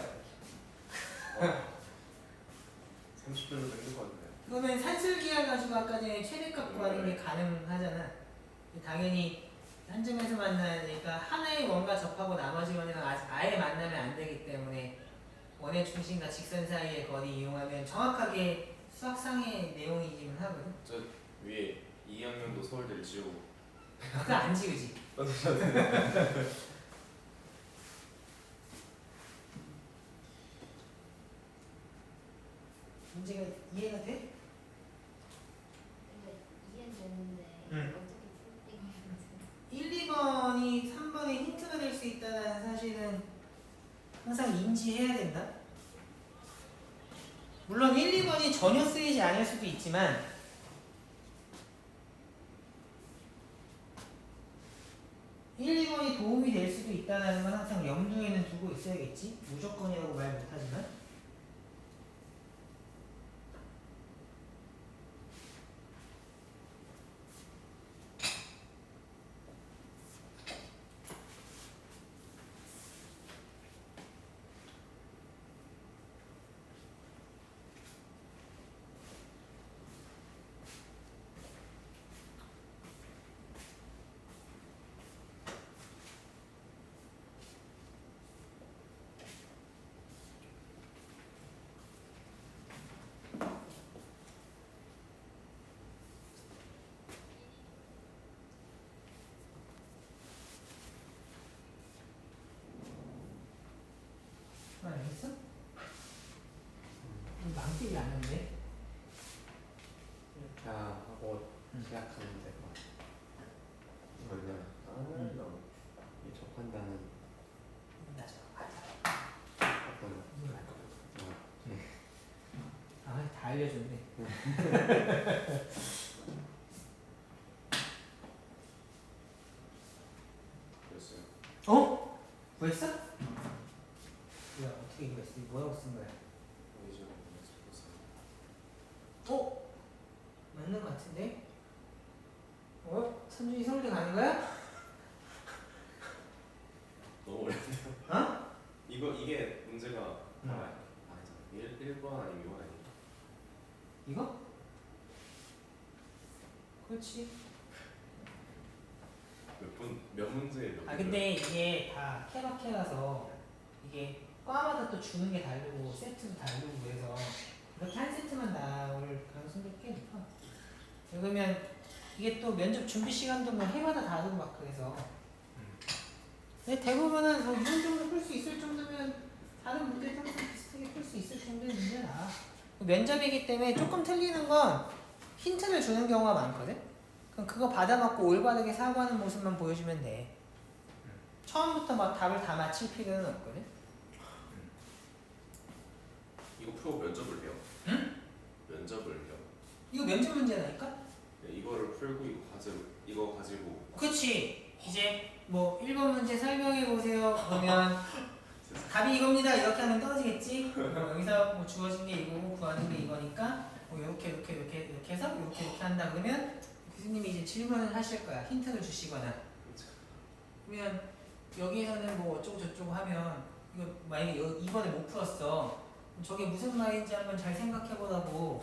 30분도 된것 같네. 그러면 산술기하 가지고 아까 전에 최대값 구하는 게 가능하잖아. 당연히 한 점에서 만나야 되니까 하나의 원과 접하고 나머지 원이랑 아예 만나면 안 되기 때문에 원의 중심과 직선 사이의 거리 이용하면 정확하게 수학상의 내용이긴 하거든. 저 위에 2학년도 서울대를 지우고 그거 안 지우지. 문제가 이해가 돼? 근데 이해는 되는데 응. 어떻게 풀 1, 2번이 3번의 힌트가 될 수 있다는 사실은 항상 인지해야 된다. 물론 1, 2번이 전혀 쓰이지 않을 수도 있지만 일, 2번이 도움이 될 수도 있다는 건 항상 염두에는 두고 있어야겠지. 무조건이라고 말 못하지만 알겠어? 망치기 안 했네. 이렇게 하고 시작하면 될 것 같아. 맞냐? 이 접한다는 맞아. 어떤 이거 맞아. 어, 아, 다 알려줬네. 그랬어요. 어? 구했어? 뭐야, 어떻게 구했어? 이거 뭐라고 쓴 거야? 이제 어? 맞는 것 같은데? 어? 천준이 서울대 가는 거야? 너무 어렵네요. 어? 이게 문제가 응. 아니잖아. 1번 아니면 2번 아니야? 이거? 그렇지. 몇 문제에 몇 아 근데 이게 다 케바케라서 이게 과마다 또 주는 게 다르고 세트도 다르고 그래서 이렇게 한 세트만 나올 가능성도 꽤 높아. 그러면 이게 또 면접 준비 시간도 뭐 해마다 다르고 막 그래서 근데 대부분은 뭐 이런 정도 풀 수 있을 정도면 다른 문제도 항상 비슷하게 풀 수 있을 정도의 문제라 면접이기 때문에 조금 틀리는 건 힌트를 주는 경우가 많거든. 그럼 그거 받아먹고 올바르게 사고하는 모습만 보여주면 돼. 처음부터 막 답을 다 맞힐 필요는 없거든. 이거 풀고 면접을 해요? 응? 면접을 해요? 이거 면접 문제라니까? 네, 이거를 풀고 이거 가지고 그치. 이제 뭐 1번 문제 설명해 보세요. 그러면 답이 이겁니다. 이렇게 하면 떨어지겠지? 여기서 뭐 주어진 게 이거고 구하는 게 이거니까 뭐 이렇게 해서 이렇게 한다 그러면 교수님이 이제 질문을 하실 거야. 힌트를 주시거나. 그러면 여기에서는 뭐 어쩌고 저쩌고 하면 이거 만약에 이번에 못 풀었어. 그럼 저게 무슨 말인지 한번 잘 생각해 보라고.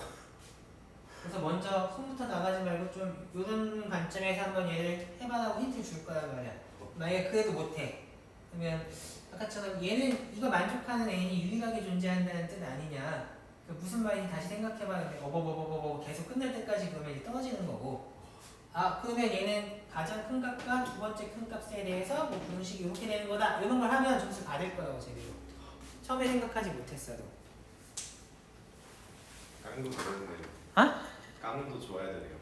그래서 먼저 손부터 나가지 말고 좀 이런 관점에서 한번 얘를 해봐라고 힌트 줄 거야 말이야. 만약에 그래도 못해. 그러면 아까처럼 얘는 이거 만족하는 애인이 유일하게 존재한다는 뜻 아니냐. 그 무슨 말인지 다시 생각해봤는데 어버버버버버 계속 끝날 때까지 그러면 이제 떨어지는 거고. 아 그러면 얘는 가장 큰 값과 두 번째 큰 값에 대해서 뭐 분식이 이렇게 되는 거다. 이런 걸 하면 점수 받을 거라고 제대로. 처음에 생각하지 못했어도. 깡도 줘야 되네요. 어? 깡도 줘야 되네요.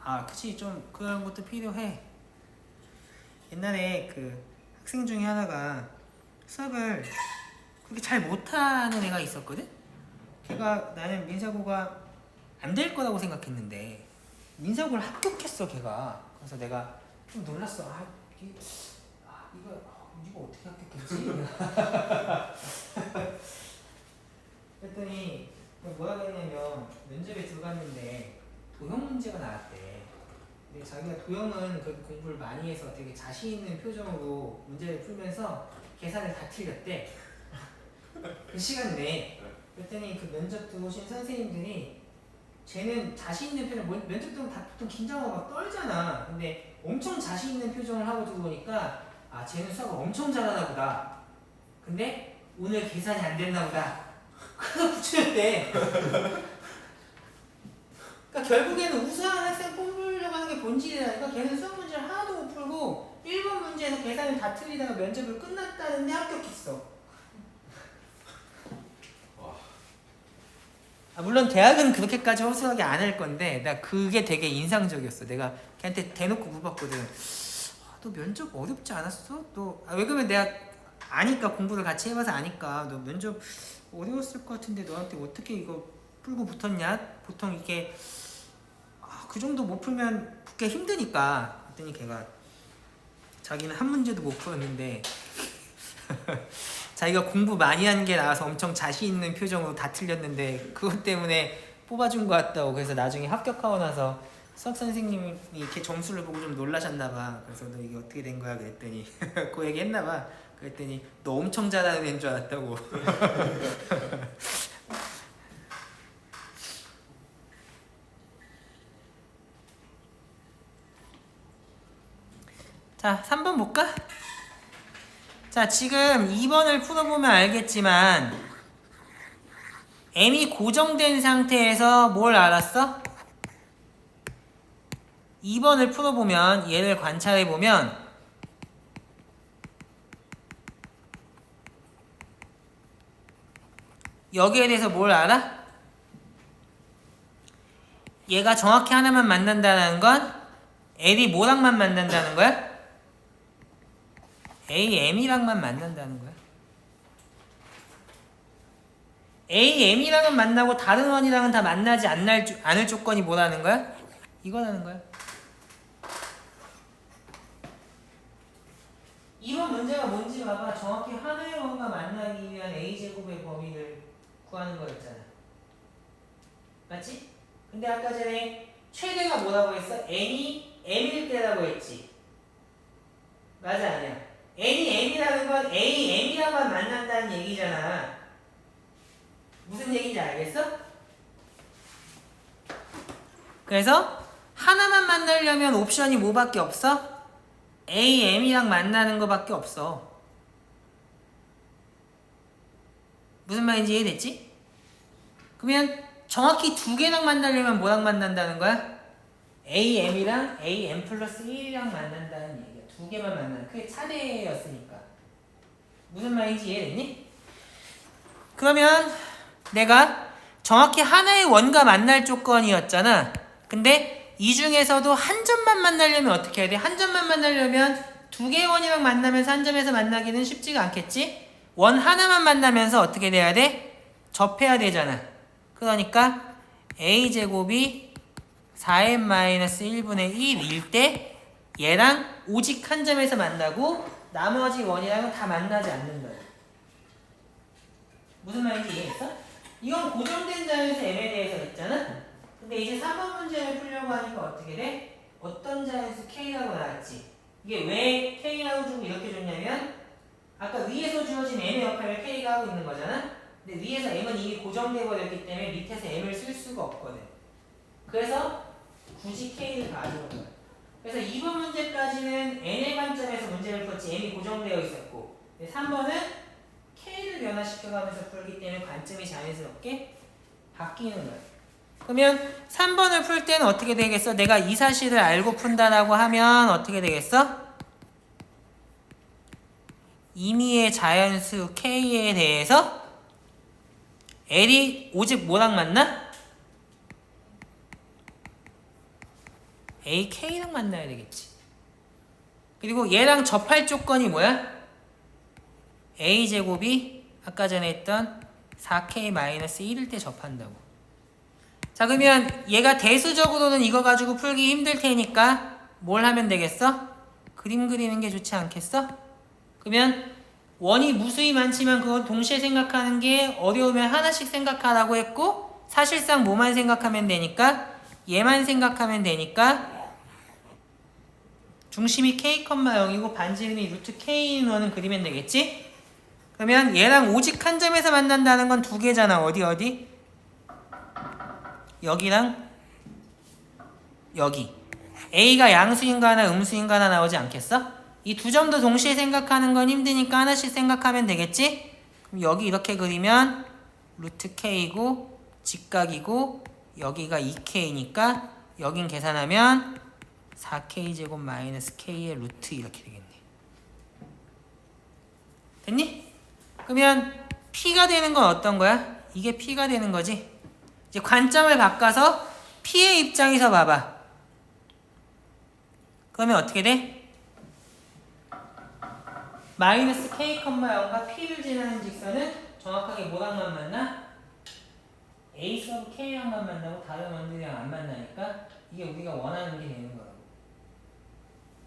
아, 그치. 좀 그런 것도 필요해. 옛날에 그 학생 중에 하나가 수학을 그렇게 잘 못하는 애가 있었거든? 걔가 나는 민사고가 안 될 거라고 생각했는데 민사고를 합격했어 걔가. 그래서 내가 좀 놀랐어. 이거 어떻게 합격했지? 그랬더니 뭐라고 했냐면 면접에 들어갔는데 도형 문제가 나왔대. 근데 자기가 도형은 그 공부를 많이 해서 되게 자신 있는 표정으로 문제를 풀면서 계산을 다 틀렸대. 그 시간 내에. 그랬더니 그 면접 들어오신 선생님들이 쟤는 자신 있는 표정, 면접 들어오면 다 보통 긴장하고 막 떨잖아. 근데 엄청 자신 있는 표정을 하고 들어오니까 아 쟤는 수학을 엄청 잘하나 보다. 근데 오늘 계산이 안 됐나 보다. 그래서 붙여줬대. 그러니까 결국에는 우수한 학생 뽑으려고 하는 게 본질이라니까. 걔는 수학 문제를 하나도 못 풀고 1번 문제에서 계산을 다 틀리다가 면접을 끝났다는데 합격했어. 물론 대학은 그렇게까지 허술하게 안 할 건데 나 그게 되게 인상적이었어. 내가 걔한테 대놓고 물어봤거든. 너 면접 어렵지 않았어? 너 왜 그러면 내가 아니까 공부를 같이 해봐서 아니까 너 면접 어려웠을 것 같은데 너한테 어떻게 이거 풀고 붙었냐? 보통 이렇게 그 정도 못 풀면 붙기 힘드니까. 그랬더니 걔가 자기는 한 문제도 못 풀었는데 자기가 공부 많이 한 게 나와서 엄청 자신 있는 표정으로 다 틀렸는데 그것 때문에 뽑아준 것 같다고. 그래서 나중에 합격하고 나서 수학 선생님이 이렇게 점수를 보고 좀 놀라셨나 봐. 그래서 너 이게 어떻게 된 거야? 그랬더니 그 얘기 했나 봐. 그랬더니 너 엄청 잘하는 애인 줄 알았다고. 자, 3번 볼까? 자, 지금 2번을 풀어보면 알겠지만 m이 고정된 상태에서 뭘 알았어? 2번을 풀어보면 얘를 관찰해보면 여기에 대해서 뭘 알아? 얘가 정확히 하나만 만난다는 건 L이 뭐랑만 만난다는 거야? AM이랑만 만난다는 거야. AM이랑은 만나고 다른 원이랑은 다 만나지 않을 조건이 뭐라는 거야? 이거라는 거야. 이번 문제가 뭔지 봐봐. 정확히 하나의 원과 만나기 위한 A제곱의 범위를 구하는 거였잖아. 맞지? 근데 아까 전에 최대가 뭐라고 했어? n이 m일 때라고 했지. 맞아 아니야? n이 m이라는 건 a, m이랑만 만난다는 얘기잖아. 무슨 얘기인지 알겠어? 그래서 하나만 만나려면 옵션이 뭐밖에 없어? a, m이랑 만나는 거밖에 없어. 무슨 말인지 이해됐지? 그러면 정확히 두 개랑 만나려면 뭐랑 만난다는 거야? a, m이랑 a, m 플러스 1이랑 만난다는 얘기야. 두 개만 만나는. 그게 차례였으니까. 무슨 말인지 이해됐니? 그러면 내가 정확히 하나의 원과 만날 조건이었잖아. 근데 이 중에서도 한 점만 만나려면 어떻게 해야 돼? 한 점만 만나려면 두 개의 원이랑 만나면서 한 점에서 만나기는 쉽지가 않겠지? 원 하나만 만나면서 어떻게 돼야 돼? 접해야 되잖아. 그러니까 a제곱이 4n-1분의 1일 때 얘랑 오직 한 점에서 만나고 나머지 원이랑은 다 만나지 않는다. 무슨 말인지 이해했어? 이건 고정된 자연수 m에 대해서 했잖아. 근데 이제 3번 문제를 풀려고 하니까 어떻게 돼? 어떤 자연수 k라고 나왔지. 이게 왜 k라고 주고 이렇게 줬냐면 아까 위에서 주어진 m의 역할을 k가 하고 있는 거잖아. 근데 위에서 m은 이미 고정돼 버렸기 때문에 밑에서 m을 쓸 수가 없거든. 그래서 굳이 k를 가져온 거야. 그래서 2번 문제까지는 n의 관점에서 문제를 풀었지 m이 고정되어 있었고 3번은 k를 변화시켜가면서 풀기 때문에 관점이 자연스럽게 바뀌는 거야. 그러면 3번을 풀 때는 어떻게 되겠어? 내가 이 사실을 알고 푼다라고 하면 어떻게 되겠어? 임의의 자연수 k에 대해서 l이 오직 뭐랑 만나? ak랑 만나야 되겠지. 그리고 얘랑 접할 조건이 뭐야? a제곱이 아까 전에 했던 4k-1일 때 접한다고. 자, 그러면 얘가 대수적으로는 이거 가지고 풀기 힘들 테니까 뭘 하면 되겠어? 그림 그리는 게 좋지 않겠어? 그러면 원이 무수히 많지만 그건 동시에 생각하는 게 어려우면 하나씩 생각하라고 했고, 사실상 뭐만 생각하면 되니까? 얘만 생각하면 되니까 중심이 k,0이고 반지름이 루트 k인 원은 그리면 되겠지? 그러면 얘랑 오직 한 점에서 만난다는 건 두 개잖아. 어디? 여기랑 여기. A가 양수인가 하나 음수인가 하나 나오지 않겠어? 이 두 점도 동시에 생각하는 건 힘드니까 하나씩 생각하면 되겠지? 그럼 여기 이렇게 그리면 루트 K이고 직각이고 여기가 2K니까 여긴 계산하면 4K제곱 마이너스 K의 루트 이렇게 되겠네. 됐니? 그러면 P가 되는 건 어떤 거야? 이게 P가 되는 거지. 이제 관점을 바꿔서 P의 입장에서 봐봐. 그러면 어떻게 돼? 마이너스 k,0과 p를 지나는 직선은 정확하게 뭐랑만 만나? a sub k랑만 만나고 다른 원들이랑 안 만나니까 이게 우리가 원하는 게 되는 거라고.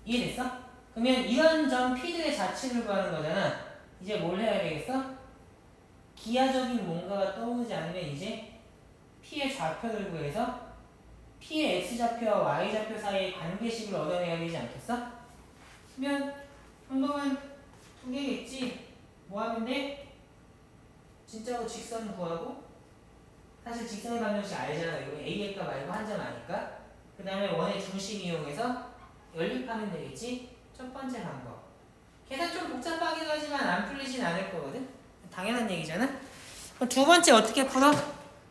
이해됐어? 그러면 이런 점 p들의 자취를 구하는 거잖아. 이제 뭘 해야 되겠어? 기하적인 뭔가가 떠오르지 않으면 이제 p의 좌표를 구해서 p의 x좌표와 y좌표 사이의 관계식을 얻어내야 되지 않겠어? 그러면 방법은 두 개겠지. 뭐 하면 돼? 진짜로 직선 구하고, 사실 직선의 방정식 알잖아. 이거 a의 값 말고 한 점 아니까. 그 다음에 원의 중심 이용해서 연립하면 되겠지. 첫 번째 방법. 계산 좀 복잡하기도 하지만 안 풀리진 않을 거거든. 당연한 얘기잖아. 그럼 두 번째 어떻게 풀어?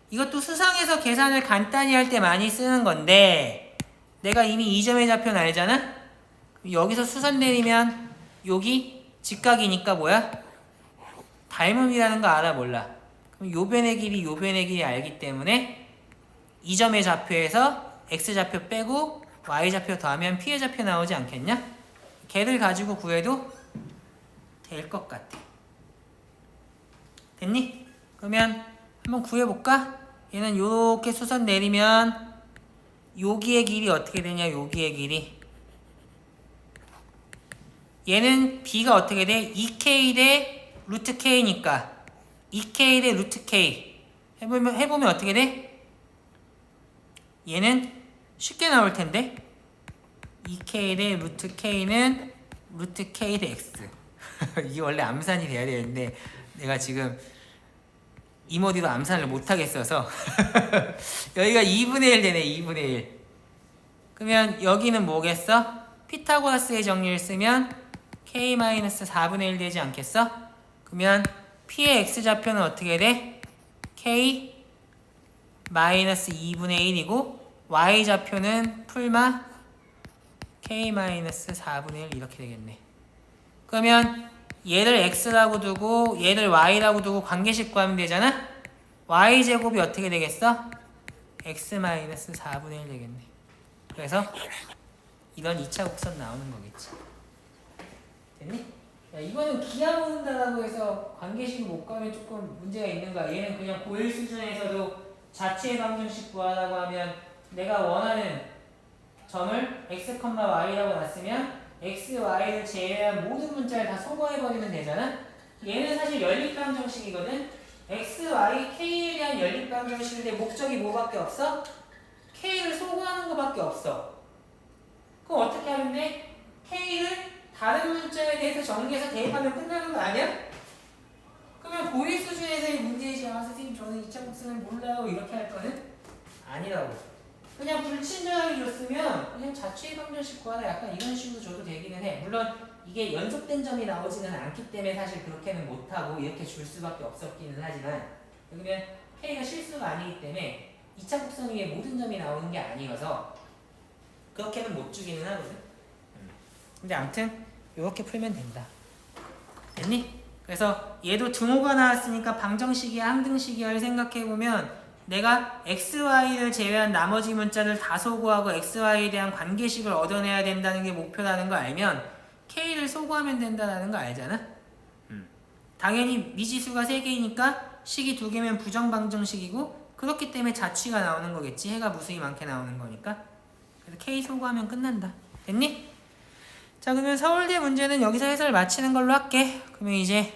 이것도 수상해서 계산을 간단히 할 때 많이 쓰는 건데, 내가 이미 이 점의 좌표는 알잖아. 여기서 수선 내리면 여기 직각이니까 뭐야? 닮음이라는 거 알아 몰라? 그럼 요 변의 길이 요 변의 길이 알기 때문에 이 점의 좌표에서 x좌표 빼고 y좌표 더하면 p의 좌표 나오지 않겠냐? 걔를 가지고 구해도 될 것 같아. 됐니? 그러면 한번 구해볼까? 얘는 요렇게 수선 내리면 여기의 길이 어떻게 되냐? 여기의 길이 얘는 b가 어떻게 돼? 2k 대 루트 k니까 2k 대 루트 k 해보면 어떻게 돼? 얘는 쉽게 나올 텐데 2k 대 루트 k는 루트 k 대 x 이게 원래 암산이 돼야 되는데 내가 지금 이모디로 암산을 못하겠어서 여기가 2분의 1 되네. 2분의 1 그러면 여기는 뭐겠어? 피타고라스의 정리를 쓰면 k-4분의 1 되지 않겠어? 그러면 p의 x좌표는 어떻게 돼? k-2분의 1이고 y좌표는 풀마 k-4분의 1 이렇게 되겠네. 그러면 얘를 x라고 두고 얘를 y라고 두고 관계식 구하면 되잖아? y제곱이 어떻게 되겠어? x-4분의 1 되겠네. 그래서 이런 2차 곡선 나오는 거겠지. 됐니? 야, 이거는 기하 모른다라고 해서 관계식을 못 구하면 조금 문제가 있는 거야. 얘는 그냥 고일 수준에서도 자체의 방정식 구하라고 하면 내가 원하는 점을 x, y라고 놨으면 x, y를 제외한 모든 문자를 다 소거해버리면 되잖아? 얘는 사실 연립방정식이거든? x, y, k에 대한 연립방정식인데 목적이 뭐밖에 없어? k를 소거하는 거밖에 없어. 그럼 어떻게 하면 돼? k를 다른 문자에 대해서 정리해서 대입하면 끝나는 거 아니야? 그러면 고일 수준에서의 문제이지. 아 선생님 저는 2차 곡선을 몰라요 이렇게 할 거는 아니라고. 그냥 불친절하게 줬으면 그냥 자취의 방정식 구하라 약간 이런 식으로 줘도 되기는 해. 물론 이게 연속된 점이 나오지는 않기 때문에 사실 그렇게는 못하고 이렇게 줄 수밖에 없었기는 하지만, 그러면 k가 실수가 아니기 때문에 2차 곡선 위에 모든 점이 나오는 게 아니어서 그렇게는 못 주기는 하거든. 근데 아무튼 이렇게 풀면 된다. 됐니? 그래서 얘도 등호가 나왔으니까 방정식이야 항등식이야를 생각해보면 내가 xy를 제외한 나머지 문자를 다 소거하고 xy에 대한 관계식을 얻어내야 된다는 게 목표라는 거 알면 k를 소거하면 된다는 거 알잖아? 당연히 미지수가 3개이니까 식이 두 개면 부정방정식이고 그렇기 때문에 자취가 나오는 거겠지. 해가 무수히 많게 나오는 거니까. 그래서 K 소거하면 끝난다. 됐니? 자, 그러면 서울대 문제는 여기서 해설 마치는 걸로 할게. 그러면 이제